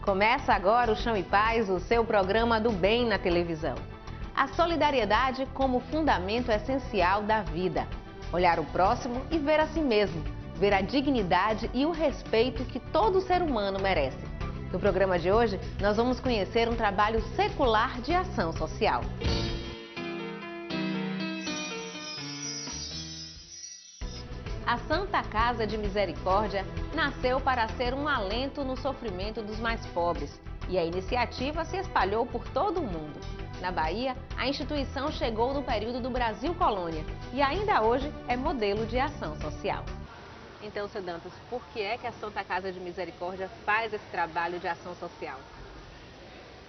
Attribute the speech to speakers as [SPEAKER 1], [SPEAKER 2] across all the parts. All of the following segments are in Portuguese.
[SPEAKER 1] Começa agora o Chão e Paz, o seu programa do bem na televisão. A solidariedade como fundamento essencial da vida. Olhar o próximo e ver a si mesmo. Ver a dignidade e o respeito que todo ser humano merece. No programa de hoje, nós vamos conhecer um trabalho secular de ação social. A Santa Casa de Misericórdia nasceu para ser um alento no sofrimento dos mais pobres e a iniciativa se espalhou por todo o mundo. Na Bahia, a instituição chegou no período do Brasil Colônia e ainda hoje é modelo de ação social. Então, seu Dantas, por que é que a Santa Casa de Misericórdia faz esse trabalho de ação social?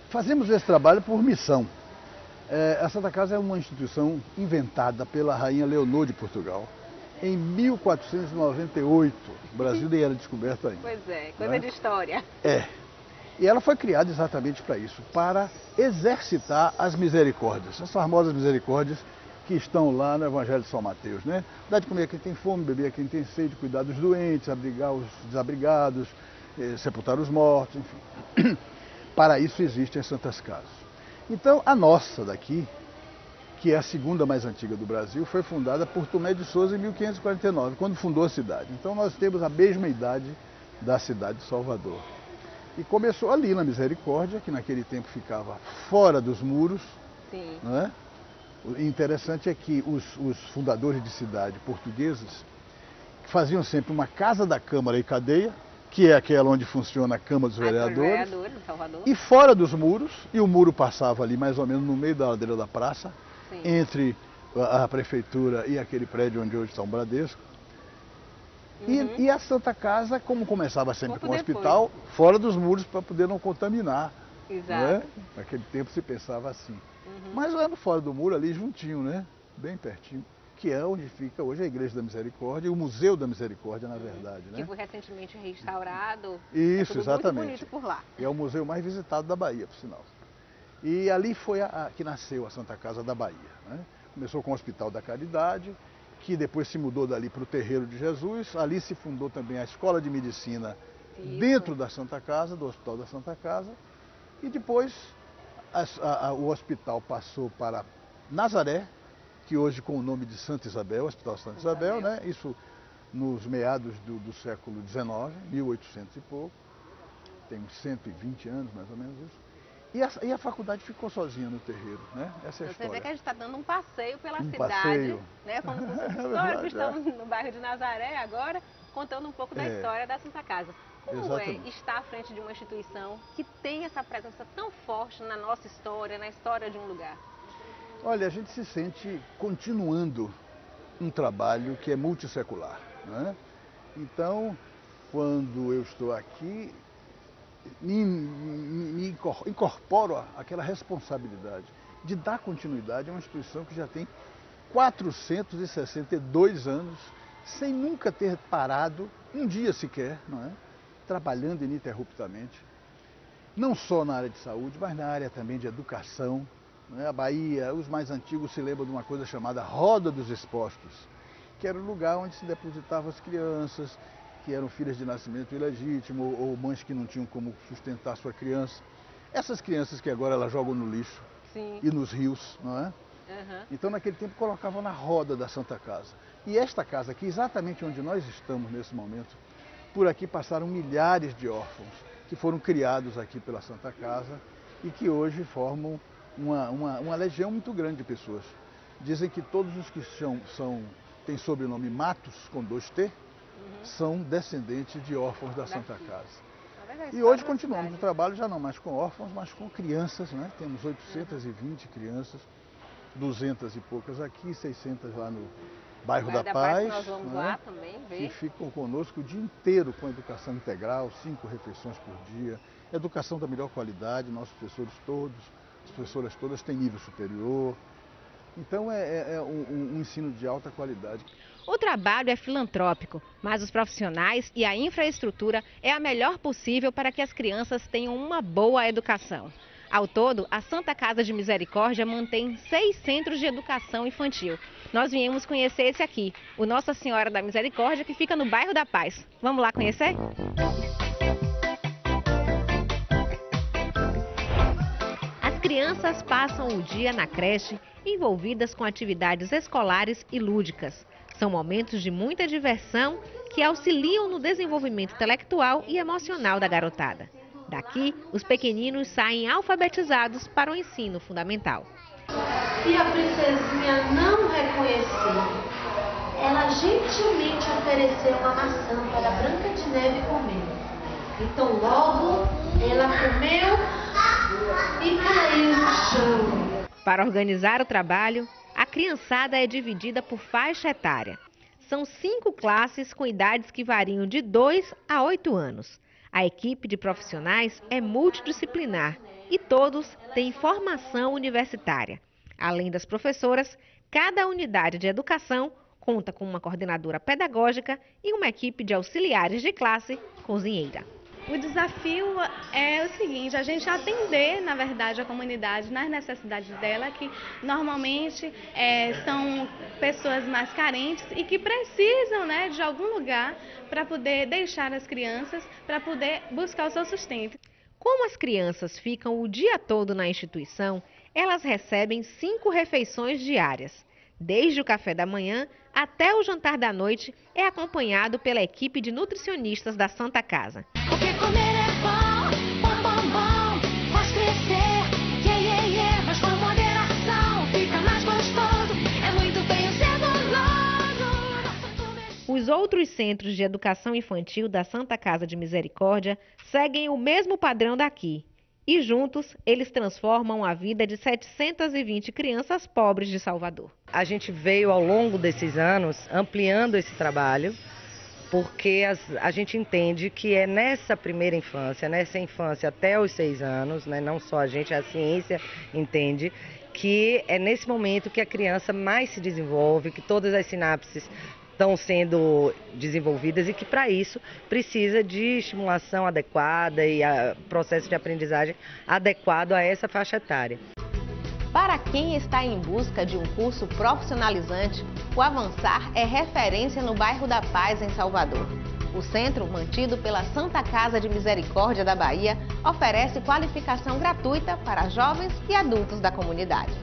[SPEAKER 2] Fazemos esse trabalho por missão. A Santa Casa é uma instituição inventada pela Rainha Leonor de Portugal. Em 1498, o Brasil nem era descoberto ainda.
[SPEAKER 1] Pois é, coisa de história.
[SPEAKER 2] E ela foi criada exatamente para isso, para exercitar as misericórdias, as famosas misericórdias que estão lá no Evangelho de São Mateus, né? Dar de comer a quem tem fome, beber a quem tem sede, cuidar dos doentes, abrigar os desabrigados, sepultar os mortos, enfim. Para isso existem as Santas Casas. Então, a nossa daqui, que é a segunda mais antiga do Brasil, foi fundada por Tomé de Souza em 1549, quando fundou a cidade. Então nós temos a mesma idade da cidade de Salvador. E começou ali na Misericórdia, que naquele tempo ficava fora dos muros.
[SPEAKER 1] Sim.
[SPEAKER 2] Não é? O interessante é que os fundadores de cidade portugueses faziam sempre uma casa da Câmara e cadeia, que é aquela onde funciona a Câmara dos Vereadores,
[SPEAKER 1] de Salvador.
[SPEAKER 2] E fora dos muros, e o muro passava ali mais ou menos no meio da ladeira da praça,
[SPEAKER 1] sim,
[SPEAKER 2] entre a prefeitura e aquele prédio onde hoje está um Bradesco. E a Santa Casa, como começava sempre com o hospital, fora dos muros para poder não contaminar.
[SPEAKER 1] Exato.
[SPEAKER 2] Né? Naquele tempo se pensava assim. Mas lá no fora do muro, ali juntinho, né? Bem pertinho, que é onde fica hoje a Igreja da Misericórdia e o Museu da Misericórdia, na verdade. Né?
[SPEAKER 1] Que foi recentemente restaurado.
[SPEAKER 2] Isso,
[SPEAKER 1] tudo
[SPEAKER 2] exatamente.
[SPEAKER 1] Muito bonito por lá.
[SPEAKER 2] É o museu mais visitado da Bahia, por sinal. E ali foi que nasceu a Santa Casa da Bahia. Né? Começou com o Hospital da Caridade, que depois se mudou dali para o Terreiro de Jesus. Ali se fundou também a Escola de Medicina dentro da Santa Casa, do Hospital da Santa Casa. E depois o hospital passou para Nazaré, que hoje com o nome de Santa Isabel, Hospital Santa Isabel, né? Isso nos meados do século XIX, 1800 e pouco. Tem uns 120 anos mais ou menos isso. E a faculdade ficou sozinha no terreiro, né? Essa é a história.
[SPEAKER 1] Você vê que a gente está dando um passeio pela cidade,
[SPEAKER 2] passeio.
[SPEAKER 1] Né? Fomos nos históricos, estamos no bairro de Nazaré agora, contando um pouco da história da Santa Casa. Como é estar à frente de uma instituição que tem essa presença tão forte na nossa história, na história de um lugar?
[SPEAKER 2] Olha, a gente se sente continuando um trabalho que é multissecular, né? Então, quando eu estou aqui, me incorporo aquela responsabilidade de dar continuidade a uma instituição que já tem 462 anos, sem nunca ter parado um dia sequer, não é? Trabalhando ininterruptamente, não só na área de saúde, mas na área também de educação. A Bahia, os mais antigos se lembram de uma coisa chamada Roda dos Expostos, que era o lugar onde se depositavam as crianças que eram filhas de nascimento ilegítimo ou mães que não tinham como sustentar sua criança. Essas crianças que agora elas jogam no lixo.
[SPEAKER 1] Sim.
[SPEAKER 2] E nos rios, não é? Então naquele tempo colocavam na roda da Santa Casa. E esta casa aqui, exatamente onde nós estamos nesse momento, por aqui passaram milhares de órfãos que foram criados aqui pela Santa Casa e que hoje formam uma legião muito grande de pessoas. Dizem que todos os que têm sobrenome Matos, com 2T, são descendentes de órfãos da Santa Casa. E hoje continuamos o trabalho, já não mais com órfãos, mas com crianças, né? Temos 820 crianças, 200 e poucas aqui, 600 lá no bairro da Paz,
[SPEAKER 1] nós vamos lá também ver.
[SPEAKER 2] Que ficam conosco o dia inteiro com educação integral, 5 refeições por dia, educação da melhor qualidade, nossos professores todos, as professoras todas têm nível superior. Então é um ensino de alta qualidade.
[SPEAKER 1] O trabalho é filantrópico, mas os profissionais e a infraestrutura é a melhor possível para que as crianças tenham uma boa educação. Ao todo, a Santa Casa de Misericórdia mantém 6 centros de educação infantil. Nós viemos conhecer esse aqui, o Nossa Senhora da Misericórdia, que fica no bairro da Paz. Vamos lá conhecer? crianças passam o dia na creche envolvidas com atividades escolares e lúdicas. São momentos de muita diversão que auxiliam no desenvolvimento intelectual e emocional da garotada. Daqui, os pequeninos saem alfabetizados para o ensino fundamental.
[SPEAKER 3] Se a princesinha não reconheceu, ela gentilmente ofereceu uma maçã para a Branca de Neve comer. Então logo ela comeu e caiu no chão.
[SPEAKER 1] Para organizar o trabalho, a criançada é dividida por faixa etária. São 5 classes com idades que variam de 2 a 8 anos. A equipe de profissionais é multidisciplinar e todos têm formação universitária. Além das professoras, cada unidade de educação conta com uma coordenadora pedagógica e uma equipe de auxiliares de classe cozinheira.
[SPEAKER 4] O desafio é o seguinte, a gente atender, na verdade, a comunidade nas necessidades dela, que normalmente são pessoas mais carentes e que precisam, né, de algum lugar para poder deixar as crianças, para poder buscar o seu sustento.
[SPEAKER 1] Como as crianças ficam o dia todo na instituição, elas recebem 5 refeições diárias. Desde o café da manhã até o jantar da noite é acompanhado pela equipe de nutricionistas da Santa Casa.
[SPEAKER 5] Porque comer é bom, bom, bom, bom, faz crescer, mas com moderação fica mais gostoso, é muito bem ceboloso.
[SPEAKER 1] Os outros centros de educação infantil da Santa Casa de Misericórdia seguem o mesmo padrão daqui. E juntos, eles transformam a vida de 720 crianças pobres de Salvador.
[SPEAKER 6] A gente veio ao longo desses anos ampliando esse trabalho, porque a gente entende que é nessa primeira infância, nessa infância até os 6 anos, né, não só a gente, a ciência entende, que é nesse momento que a criança mais se desenvolve, que todas as sinapses estão sendo desenvolvidas e que para isso precisa de estimulação adequada e processo de aprendizagem adequado a essa faixa etária.
[SPEAKER 1] Para quem está em busca de um curso profissionalizante, o Avançar é referência no bairro da Paz, em Salvador. O centro, mantido pela Santa Casa de Misericórdia da Bahia, oferece qualificação gratuita para jovens e adultos da comunidade.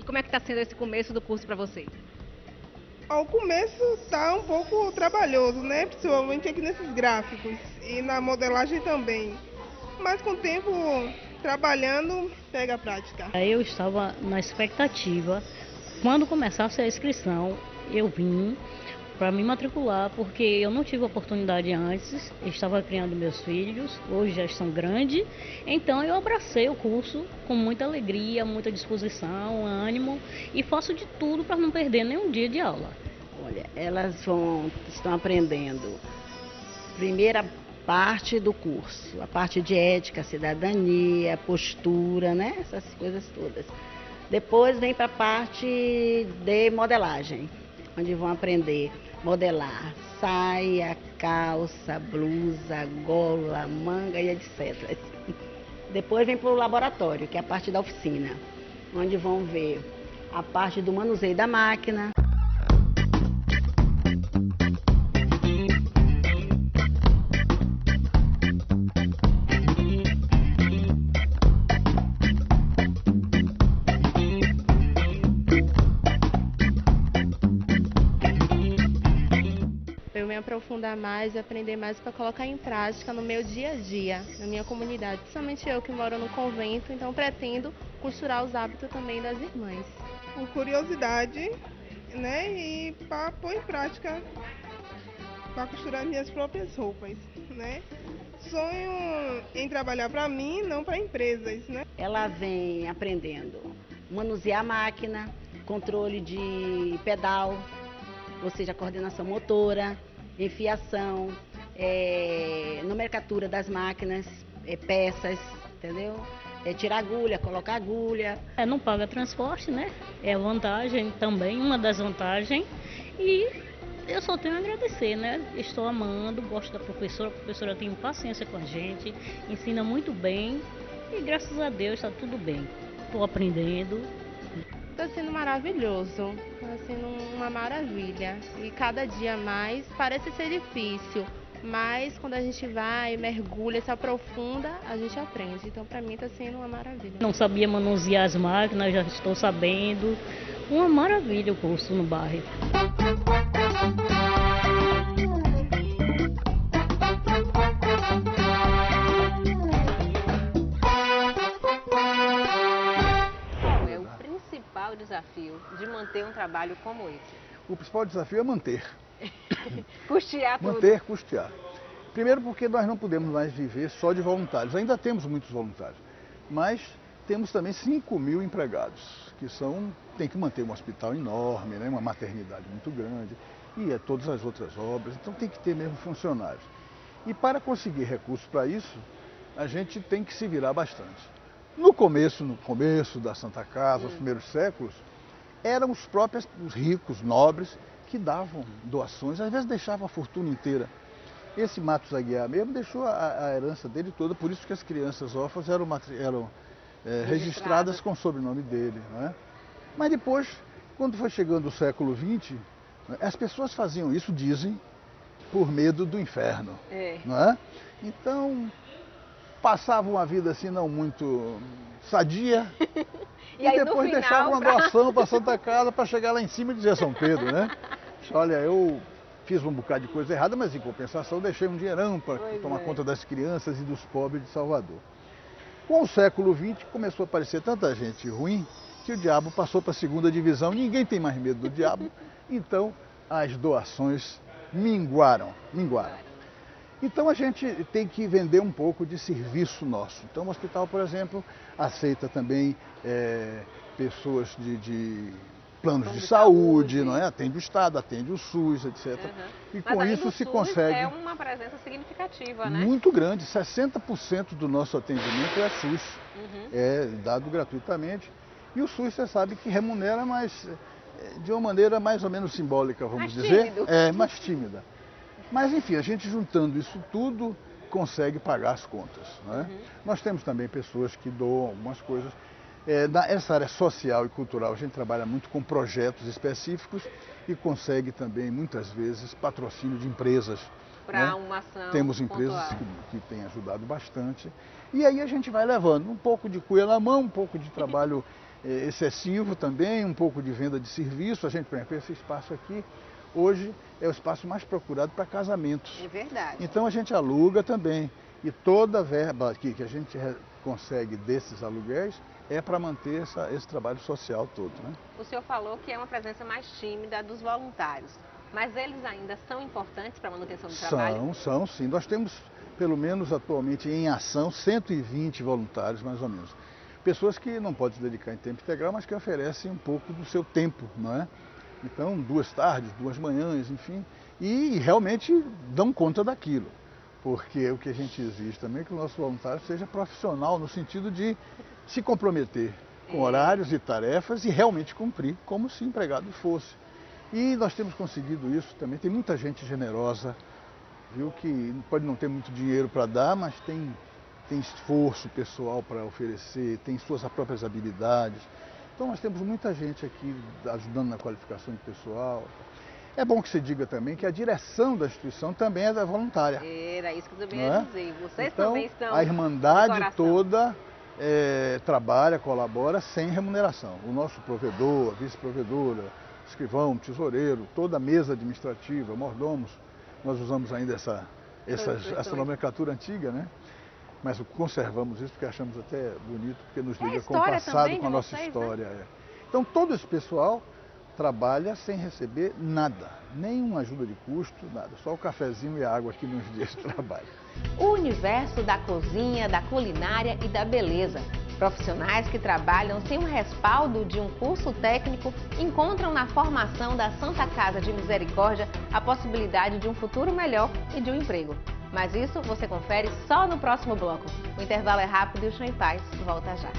[SPEAKER 1] Como é que está sendo esse começo do curso para vocês?
[SPEAKER 7] Ao começo está um pouco trabalhoso, né? Principalmente aqui nesses gráficos e na modelagem também. Mas com o tempo trabalhando, pega a prática.
[SPEAKER 8] Eu estava na expectativa, quando começasse a inscrição, eu vim para me matricular, porque eu não tive oportunidade antes, eu estava criando meus filhos, hoje já estão grandes, então eu abracei o curso com muita alegria, muita disposição, ânimo e faço de tudo para não perder nenhum dia de aula.
[SPEAKER 9] Olha, elas estão aprendendo primeira parte do curso, a parte de ética, cidadania, postura, né? Essas coisas todas. Depois vem para a parte de modelagem, onde vão aprender modelar saia, calça, blusa, gola, manga e etc. Depois vem para o laboratório, que é a parte da oficina, onde vão ver a parte do manuseio da máquina.
[SPEAKER 4] Aprofundar mais e aprender mais para colocar em prática no meu dia a dia, na minha comunidade. Principalmente eu que moro no convento, então pretendo costurar os hábitos também das irmãs.
[SPEAKER 7] Com curiosidade, né, e para pôr em prática, para costurar minhas próprias roupas, né. Sonho em trabalhar para mim, não para empresas, né.
[SPEAKER 9] Ela vem aprendendo manusear a máquina, controle de pedal, ou seja, coordenação motora, enfiação, nomenclatura das máquinas, peças, entendeu? Tirar agulha, colocar agulha.
[SPEAKER 8] Não paga transporte, né? É vantagem também, uma das vantagens. E eu só tenho a agradecer, né? Estou amando, gosto da professora, a professora tem paciência com a gente, ensina muito bem e graças a Deus está tudo bem. Estou aprendendo.
[SPEAKER 7] Está sendo maravilhoso, está sendo uma maravilha. E cada dia mais parece ser difícil, mas quando a gente vai, mergulha, se aprofunda, a gente aprende. Então, para mim, está sendo uma maravilha.
[SPEAKER 8] Não sabia manusear as máquinas, já estou sabendo. Uma maravilha o curso no bairro.
[SPEAKER 1] Qual é o principal desafio de manter um trabalho como esse?
[SPEAKER 2] O principal desafio é manter.
[SPEAKER 1] Custear tudo.
[SPEAKER 2] Manter, custear. Primeiro porque nós não podemos mais viver só de voluntários. Ainda temos muitos voluntários, mas temos também 5.000 empregados, que tem que manter um hospital enorme, né, uma maternidade muito grande, e todas as outras obras, então tem que ter mesmo funcionários. E para conseguir recursos para isso, a gente tem que se virar bastante. No começo da Santa Casa, os primeiros séculos, eram os ricos, nobres, que davam doações, às vezes deixavam a fortuna inteira. Esse Matos Aguiar mesmo deixou a herança dele toda, por isso que as crianças órfãs eram registradas com o sobrenome dele. Não é? Mas depois, quando foi chegando o século XX, as pessoas faziam isso, dizem, por medo do inferno. Não é? Então, passavam uma vida assim não muito sadia e
[SPEAKER 1] aí,
[SPEAKER 2] depois deixavam uma doação para a Santa Casa para chegar lá em cima e dizer São Pedro, né? Olha, eu fiz um bocado de coisa errada, mas em compensação deixei um dinheirão para tomar conta das crianças e dos pobres de Salvador. Com o século XX começou a aparecer tanta gente ruim que o diabo passou para a segunda divisão, ninguém tem mais medo do diabo, então as doações minguaram. Então a gente tem que vender um pouco de serviço nosso. Então o hospital, por exemplo, aceita também pessoas de planos de saúde, não é? Atende o Estado, atende o SUS, etc. E com isso se consegue...
[SPEAKER 1] É uma presença significativa, né?
[SPEAKER 2] Muito grande, 60% do nosso atendimento é SUS, é dado gratuitamente. E o SUS, você sabe que remunera, mas de uma maneira mais ou menos simbólica, vamos dizer. É, mais tímida. Mas, enfim, a gente juntando isso tudo, consegue pagar as contas. Né? Nós temos também pessoas que doam algumas coisas. Nessa área social e cultural, a gente trabalha muito com projetos específicos e consegue também, muitas vezes, patrocínio de empresas.
[SPEAKER 1] Para
[SPEAKER 2] né?
[SPEAKER 1] uma ação
[SPEAKER 2] Temos empresas que têm ajudado bastante. E aí a gente vai levando um pouco de cuia na mão, um pouco de trabalho excessivo também, um pouco de venda de serviço. A gente, por exemplo, esse espaço aqui, hoje é o espaço mais procurado para casamentos.
[SPEAKER 1] É verdade.
[SPEAKER 2] Então a gente aluga também. E toda a verba aqui que a gente consegue desses aluguéis é para manter esse trabalho social todo. Né?
[SPEAKER 1] O senhor falou que é uma presença mais tímida dos voluntários, mas eles ainda são importantes para a manutenção do trabalho?
[SPEAKER 2] São sim. Nós temos, pelo menos atualmente, em ação, 120 voluntários, mais ou menos. Pessoas que não podem se dedicar em tempo integral, mas que oferecem um pouco do seu tempo, não é? Então, 2 tardes, 2 manhãs, enfim, e realmente dão conta daquilo. Porque o que a gente exige também é que o nosso voluntário seja profissional, no sentido de se comprometer com horários e tarefas e realmente cumprir, como se empregado fosse. E nós temos conseguido isso também. Tem muita gente generosa, viu, que pode não ter muito dinheiro para dar, mas tem esforço pessoal para oferecer, tem suas próprias habilidades. Então nós temos muita gente aqui ajudando na qualificação de pessoal. É bom que se diga também que a direção da instituição também é voluntária.
[SPEAKER 1] Era isso que eu também ia dizer. Vocês
[SPEAKER 2] então,
[SPEAKER 1] também estão...
[SPEAKER 2] A Irmandade toda trabalha, colabora sem remuneração. O nosso provedor, a vice-provedora, escrivão, tesoureiro, toda a mesa administrativa, mordomos, nós usamos ainda essa nomenclatura antiga, né? Mas conservamos isso porque achamos até bonito, porque nos liga com o passado, com a nossa história. Né? Então todo esse pessoal trabalha sem receber nada, nenhuma ajuda de custo, nada, só o cafezinho e a água aqui nos dias de trabalho.
[SPEAKER 1] O universo da cozinha, da culinária e da beleza. Profissionais que trabalham sem o respaldo de um curso técnico encontram na formação da Santa Casa de Misericórdia a possibilidade de um futuro melhor e de um emprego. Mas isso você confere só no próximo bloco. O intervalo é rápido e o Chão em Paz volta já.